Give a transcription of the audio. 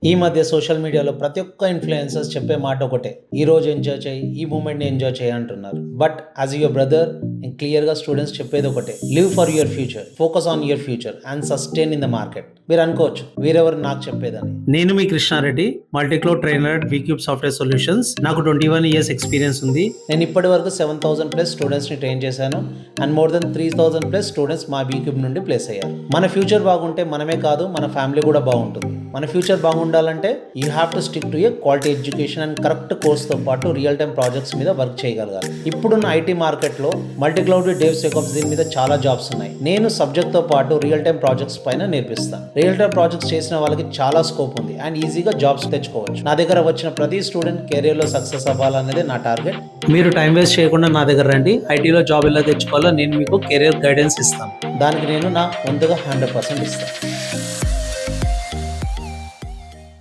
ఈ మధ్య సోషల్ మీడియాలో ప్రతి ఒక్క ఇన్ఫ్లుయెన్సర్స్ చెప్పే మాట ఒకటే, ఈ రోజు ఎంజాయ్ చేయి, ఈ మూమెంట్ని ఎంజాయ్ చేయి అంటున్నారు. బట్ యాజ్ యువర్ బ్రదర్ నేను క్లియర్గా స్టూడెంట్స్ చెప్పేది ఒకటే, live for your future, focus on your future and sustain in the market. మీరు అనుకోవచ్చు వీరెవరు నాకు చెప్పేదని. నేను మీ Krishna Reddy, multicloud trainer at VCube software solutions. నాకు 21 years ఎక్స్పీరియన్స్ ఉంది. నేను ఇప్పటి వరకు 7,000+ స్టూడెంట్స్ని ట్రైన్ చేశాను అండ్ మోర్ దెన్ 3,000+ స్టూడెంట్స్ మా VCube నుండి ప్లేస్ అయ్యారు. మన ఫ్యూచర్ బాగుంటే మనమే కాదు, మన ఫ్యామిలీ కూడా బాగుంటుంది. మన ఫ్యూచర్ బాగుండాలంటే you have to stick to a quality education and correct కోర్స్తో పాటు రియల్ టైమ్ ప్రాజెక్ట్స్ మీద వర్క్ చేయగలగాలి. ఇప్పుడున్న ఐటీ మార్కెట్లో మల్టీక్లౌడ్, డెవ్సెకాప్స్ దీని మీద చాలా జాబ్స్ ఉన్నాయి. నేను సబ్జెక్ట్తో పాటు రియల్ టైమ్ ప్రాజెక్ట్స్ పైన నేర్పిస్తాను. రియల్ టైమ్ ప్రాజెక్ట్స్ చేసిన వాళ్ళకి చాలా స్కోప్ ఉంది అండ్ ఈజీగా జాబ్స్ తెచ్చుకోవచ్చు. నా దగ్గర వచ్చిన ప్రతి స్టూడెంట్ కెరీర్లో సక్సెస్ అవ్వాలనేది నా టార్గెట్. మీరు టైం వేస్ట్ చేయకుండా నా దగ్గర రండి. ఐటీలో జాబ్ ఎలా తెచ్చుకోవాలో నేను మీకు కెరీర్ గైడెన్స్ ఇస్తాను. దానికి నేను నా వంతుగా 100% ఇస్తాను.